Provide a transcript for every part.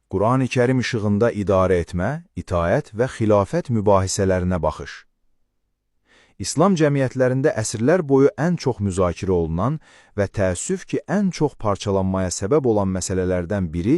Quran-ı Kərim işığında idarə etmə, itaət və xilafət mübahisələrinə baxış. İslam cəmiyyətlərində əsrlər boyu ən çox müzakirə olunan və təəssüf ki, ən çox parçalanmaya səbəb olan məsələlərdən biri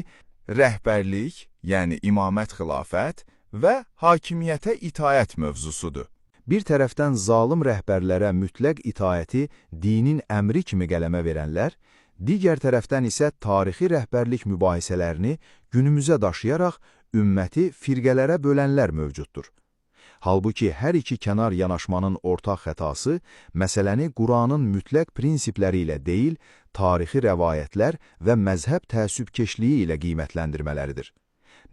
rəhbərlik, yəni imamət xilafət və hakimiyyətə itaət mövzusudur. Bir tərəfdən zalım rəhbərlərə mütləq itaəti dinin əmri kimi qələmə verənlər, digər tərəfdən isə tarixi rəhbərlik mübahisələrini günümüzə daşıyaraq ümməti firqələrə bölənlər mövcuddur. Halbuki hər iki kənar yanaşmanın ortaq xətası məsələni Quranın mütləq prinsipləri ilə deyil, tarixi rəvayətlər və məzhəb təəssübkeşliyi ilə qiymətləndirmələridir.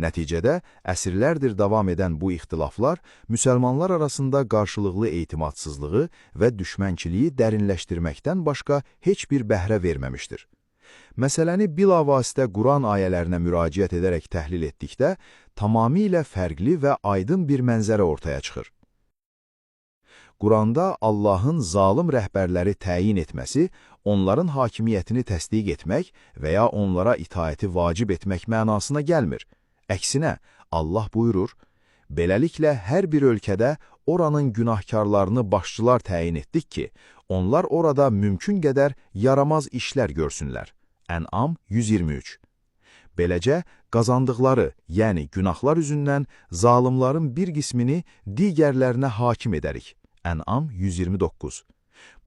Nəticədə, əsrlərdir davam edən bu ixtilaflar müsəlmanlar arasında qarşılıqlı etimadsızlığı və düşmənçiliyi dərinləşdirməkdən başqa heç bir bəhrə verməmişdir. Məsələni bilavasitə Quran ayələrinə müraciət edərək təhlil etdikdə, tamamilə fərqli və aydın bir mənzərə ortaya çıxır. Quranda Allahın zalım rəhbərləri təyin etməsi, onların hakimiyyətini təsdiq etmək və ya onlara itaəti vacib etmək mənasına gəlmir. Əksinə, Allah buyurur, beləliklə hər bir ölkədə oranın günahkarlarını başçılar təyin etdik ki, onlar orada mümkün qədər yaramaz işlər görsünlər. Ən'am 123. Beləcə, qazandıqları, yəni günahlar üzündən zalımların bir qismini digərlərinə hakim edərik. Ən'am 129.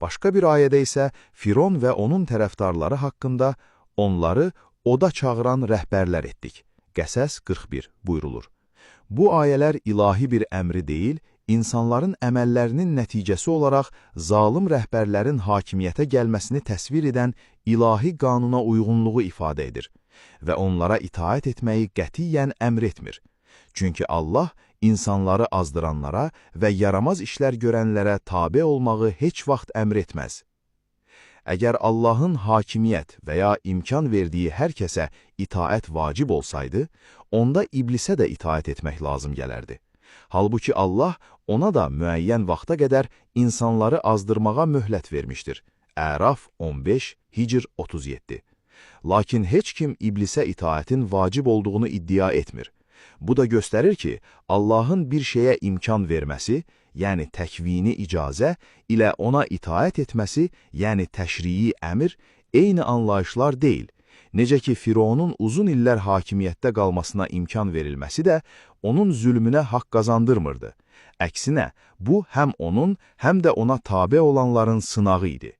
Başqa bir ayədə isə Firon və onun tərəfdarları haqqında onları oda çağıran rəhbərlər etdik. Qəsəs 41 buyurulur. Bu ayələr ilahi bir əmri deyil, insanların əməllərinin nəticəsi olaraq zalım rəhbərlərin hakimiyyətə gəlməsini təsvir edən ilahi qanuna uyğunluğu ifadə edir və onlara itaət etməyi qətiyyən əmr etmir. Çünki Allah insanları azdıranlara və yaramaz işlər görənlərə tabe olmağı heç vaxt əmr etməz. Əgər Allahın hakimiyyət və ya imkan verdiyi hər kəsə itaət vacib olsaydı, onda iblisə də itaət etmək lazım gələrdi. Halbuki Allah ona da müəyyən vaxta qədər insanları azdırmağa möhlət vermişdir. Əraf 15, Hicr 37. Lakin heç kim iblisə itaətin vacib olduğunu iddia etmir. Bu da göstərir ki, Allahın bir şeyə imkan verməsi, yəni təkvini icazə, ilə ona itaət etməsi, yəni təşrii əmr, eyni anlayışlar deyil. Necə ki, Fironun uzun illər hakimiyyətdə qalmasına imkan verilməsi də onun zülmünə haqq qazandırmırdı. Əksinə, bu həm onun, həm də ona tabe olanların sınağı idi.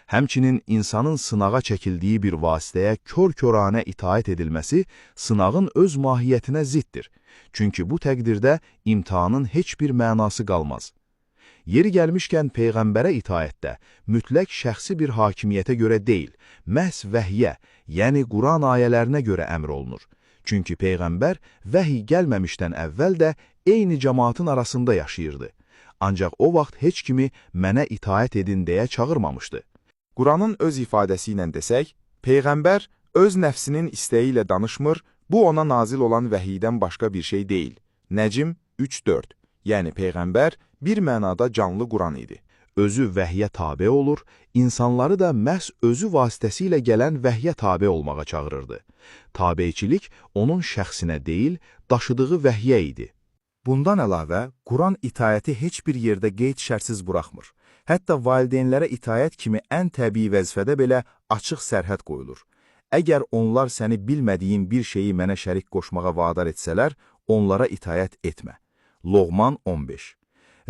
Həmçinin insanın sınağa çəkildiyi bir vasitəyə kör-köranə itaət edilməsi sınağın öz mahiyyətinə ziddir. Çünki bu təqdirdə imtihanın heç bir mənası qalmaz. Yeri gəlmişkən Peyğəmbərə itaətdə mütləq şəxsi bir hakimiyyətə görə deyil, məhz vəhyə, yəni Quran ayələrinə görə əmr olunur. Çünki Peyğəmbər vəhiy gəlməmişdən əvvəl də eyni cəmaatın arasında yaşayırdı. Ancaq o vaxt heç kimi mənə itaət edin deyə çağırmamışdı. Quranın öz ifadəsi ilə desək, Peyğəmbər öz nəfsinin istəyi ilə danışmır, bu ona nazil olan vəhiydən başqa bir şey deyil. Nəcm 3-4, yəni Peyğəmbər bir mənada canlı Quran idi. Özü vəhyə tabe olur, insanları da məhz özü vasitəsilə gələn vəhyə tabe olmağa çağırırdı. Tabeyçilik onun şəxsinə deyil, daşıdığı vəhyə idi. Bundan əlavə, Quran itaəti heç bir yerdə qeyd şərtsiz buraxmır. Hətta valideynlərə itaət kimi ən təbii vəzifədə belə açıq sərhəd qoyulur. Əgər onlar səni bilmədiyin bir şeyi mənə şərik qoşmağa vadar etsələr, onlara itaət etmə. Loğman 15.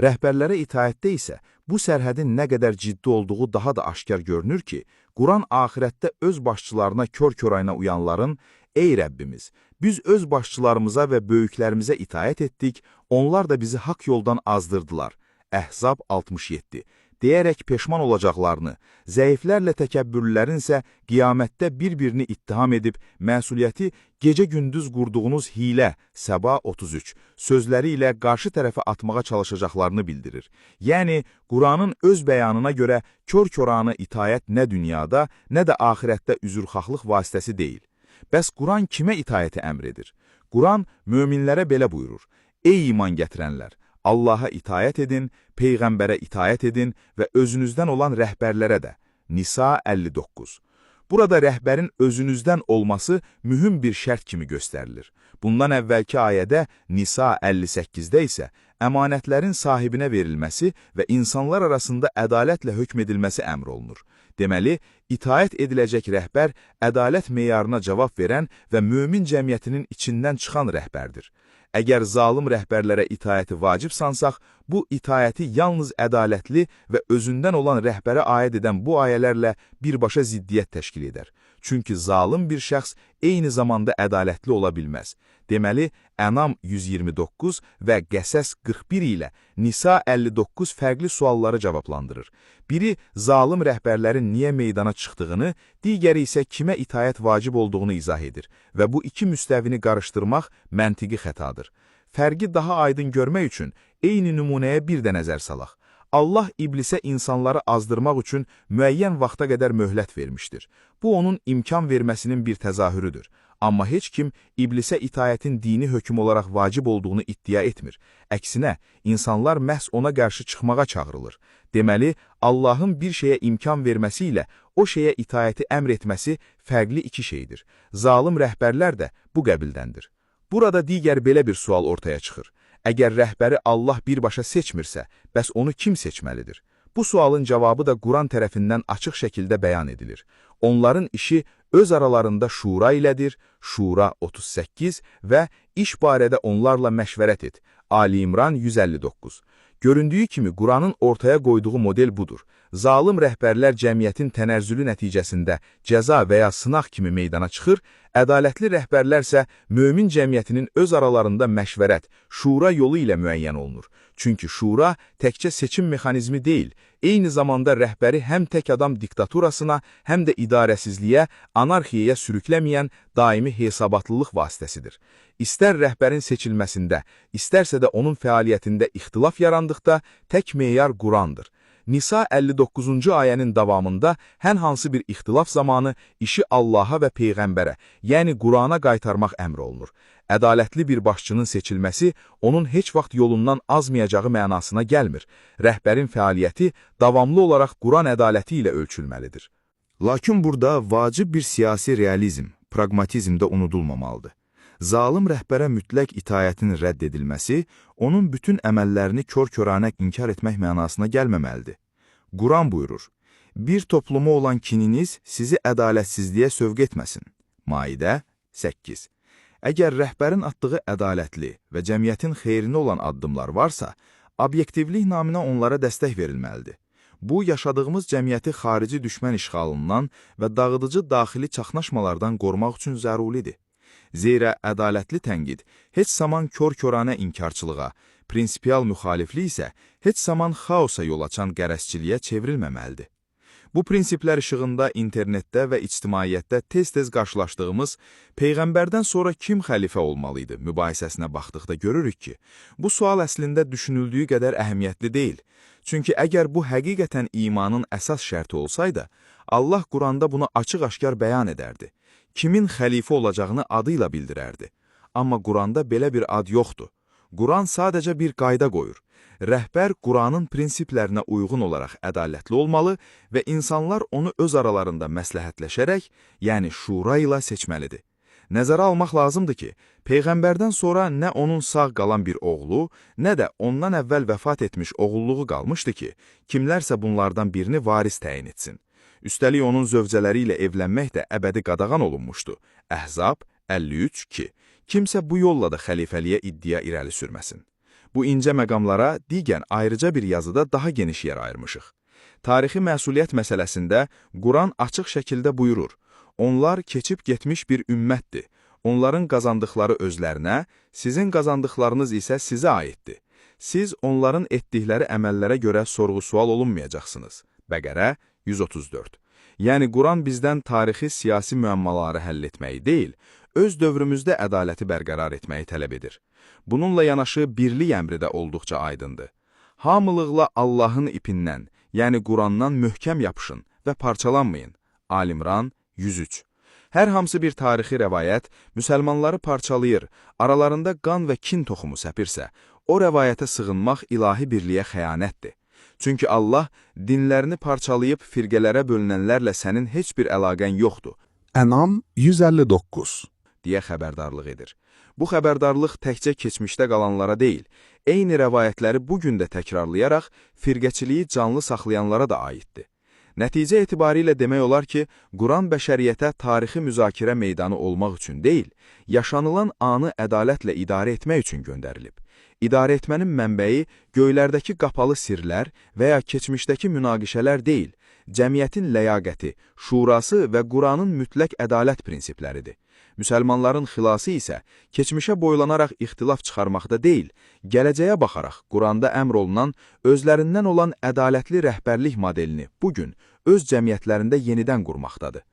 Rəhbərlərə itaətdə isə bu sərhədin nə qədər ciddi olduğu daha da aşkar görünür ki, Quran axirətdə öz başçılarına kör-körayına uyanların, ey Rəbbimiz, biz öz başçılarımıza və böyüklərimizə itaət etdik, onlar da bizi haqq yoldan azdırdılar. Əhzab 67. Deyərək peşman olacaqlarını, zəiflərlə təkəbbürlərin isə qiyamətdə bir-birini ittiham edib, məsuliyyəti gecə-gündüz qurduğunuz hilə, Səba 33, sözləri ilə qarşı tərəfə atmağa çalışacaqlarını bildirir. Yəni, Quranın öz bəyanına görə kör-köranə itaət nə dünyada, nə də axirətdə üzrxahlıq vasitəsi deyil. Bəs Quran kimə itaəti əmr edir? Quran möminlərə belə buyurur: Ey iman gətirənlər! Allaha itaət edin, Peyğəmbərə itaət edin və özünüzdən olan rəhbərlərə də. Nisa 59. Burada rəhbərin özünüzdən olması mühüm bir şərt kimi göstərilir. Bundan əvvəlki ayədə Nisa 58-də isə əmanətlərin sahibinə verilməsi və insanlar arasında ədalətlə hökm edilməsi əmr olunur. Deməli, itaət ediləcək rəhbər ədalət meyarına cavab verən və mömin cəmiyyətinin içindən çıxan rəhbərdir. Əgər zalım rəhbərlərə itaəti vacib sansaq, bu itaəti yalnız ədalətli və özündən olan rəhbərə aid edən bu ayələrlə birbaşa ziddiyyət təşkil edər. Çünki zalım bir şəxs eyni zamanda ədalətli ola bilməz. Deməli, Ənam 129 və Qəsəs 41 ilə Nisa 59 fərqli sualları cavablandırır. Biri, zalım rəhbərlərin niyə meydana çıxdığını, digəri isə kimə itaət vacib olduğunu izah edir və bu iki müstəvini qarışdırmaq məntiqi xətadır. Fərqi daha aydın görmək üçün eyni nümunəyə bir də nəzər salaq. Allah iblisə insanları azdırmaq üçün müəyyən vaxta qədər möhlət vermişdir. Bu, onun imkan verməsinin bir təzahürüdür. Amma heç kim iblisə itaətin dini hökm olaraq vacib olduğunu iddia etmir. Əksinə, insanlar məhz ona qarşı çıxmağa çağırılır. Deməli, Allahın bir şeyə imkan verməsi ilə o şeyə itaəti əmr etməsi fərqli iki şeydir. Zalım rəhbərlər də bu qəbildəndir. Burada digər belə bir sual ortaya çıxır. Əgər rəhbəri Allah birbaşa seçmirsə, bəs onu kim seçməlidir? Bu sualın cavabı da Quran tərəfindən açıq şəkildə bəyan edilir. Onların işi öz aralarında şura ilədir, Şura 38 və iş barədə onlarla məşvərət et, Ali İmran 159. Göründüyü kimi Quranın ortaya qoyduğu model budur. Zalım rəhbərlər cəmiyyətin tənəzzülü nəticəsində cəza və ya sınaq kimi meydana çıxır, ədalətli rəhbərlərsə mömin cəmiyyətinin öz aralarında məşvərət, şura yolu ilə müəyyən olunur. Çünki şura təkcə seçim mexanizmi deyil, eyni zamanda rəhbəri həm tək adam diktaturasına, həm də idarəsizliyə, anarxiyaya sürükləməyən daimi hesabatlılıq vasitəsidir. İstər rəhbərin seçilməsində, istərsə də onun fəaliyyətində ixtilaf yarandıqda tək meyar Qurandır. Nisa 59-cu ayənin davamında hər hansı bir ixtilaf zamanı işi Allaha və Peyğəmbərə, yəni Qurana qaytarmaq əmr olunur. Ədalətli bir başçının seçilməsi onun heç vaxt yolundan azmayacağı mənasına gəlmir. Rəhbərin fəaliyyəti davamlı olaraq Quran ədaləti ilə ölçülməlidir. Lakin burada vacib bir siyasi realizm, pragmatizm də unudulmamalıdır. Zalım rəhbərə mütləq itaətin rədd edilməsi, onun bütün əməllərini kör-köranə inkar etmək mənasına gəlməməlidir. Quran buyurur, bir topluma olan kininiz sizi ədalətsizliyə sövq etməsin. Maidə 8. Əgər rəhbərin atdığı ədalətli və cəmiyyətin xeyrinə olan addımlar varsa, obyektivlik naminə onlara dəstək verilməlidir. Bu, yaşadığımız cəmiyyəti xarici düşmən işğalından və dağıdıcı daxili çaxnaşmalardan qorumaq üçün zərulidir. Zeyra ədalətli tənqid heç zaman kör-köranə inkarçılığa, prinsipial müxaliflik isə heç zaman xaosa yol açan qərəzçiliyə çevrilməməlidir. Bu prinsiplər işığında internetdə və ictimaiyyətdə tez-tez qarşılaşdığımız Peyğəmbərdən sonra kim xəlifə olmalıydı mübahisəsinə baxdıqda görürük ki, bu sual əslində düşünüldüyü qədər əhəmiyyətli deyil. Çünki əgər bu həqiqətən imanın əsas şərti olsaydı, Allah Quranda bunu açıq-aşkar bəyan edərdi. Kimin xəlifə olacağını adı ilə bildirərdi. Amma Quranda belə bir ad yoxdur. Quran sadəcə bir qayda qoyur. Rəhbər Quranın prinsiplərinə uyğun olaraq ədalətli olmalı və insanlar onu öz aralarında məsləhətləşərək, yəni şura ilə seçməlidir. Nəzərə almaq lazımdır ki, Peyğəmbərdən sonra nə onun sağ qalan bir oğlu, nə də ondan əvvəl vəfat etmiş oğulluğu qalmışdı ki, kimlərsə bunlardan birini varis təyin etsin. Üstəlik onun zövcələri ilə evlənmək də əbədi qadağan olunmuşdu. Əhzab 53-2. Kimsə bu yolla da xəlifəliyə iddia irəli sürməsin. Bu incə məqamlara digər ayrıca bir yazıda daha geniş yer ayırmışıq. Tarixi məsuliyyət məsələsində Quran açıq şəkildə buyurur. Onlar keçib getmiş bir ümmətdir. Onların qazandıqları özlərinə, sizin qazandıqlarınız isə sizə aiddir. Siz onların etdikləri əməllərə görə sorğu-sual olunmayacaqsınız. Bəqərə 134. Yəni, Quran bizdən tarixi siyasi müəmmaları həll etməyi deyil, öz dövrümüzdə ədaləti bərqərar etməyi tələb edir. Bununla yanaşı birlik əmri də olduqca aydındır. Hamılıqla Allahın ipindən, yəni Qurandan möhkəm yapışın və parçalanmayın. Alimran 103. Hər hamısı bir tarixi rəvayət müsəlmanları parçalayır, aralarında qan və kin toxumu səpirsə, o rəvayətə sığınmaq ilahi birliyə xəyanətdir. Çünki Allah dinlərini parçalayıb firqələrə bölünənlərlə sənin heç bir əlaqən yoxdur, Ənam 159. deyə xəbərdarlıq edir. Bu xəbərdarlıq təkcə keçmişdə qalanlara deyil, eyni rəvayətləri bugün də təkrarlayaraq firqəçiliyi canlı saxlayanlara da aiddir. Nəticə etibarilə demək olar ki, Quran bəşəriyyətə tarixi müzakirə meydanı olmaq üçün deyil, yaşanılan anı ədalətlə idarə etmək üçün göndərilib. İdarə etmənin mənbəyi göylərdəki qapalı sirlər və ya keçmişdəki münaqişələr deyil, cəmiyyətin ləyaqəti, şurası və Quranın mütləq ədalət prinsipləridir. Müsəlmanların xilası isə keçmişə boylanaraq ixtilaf çıxarmaqda deyil, gələcəyə baxaraq Quranda əmr olunan özlərindən olan ədalətli rəhbərlik modelini bugün öz cəmiyyətlərində yenidən qurmaqdadır.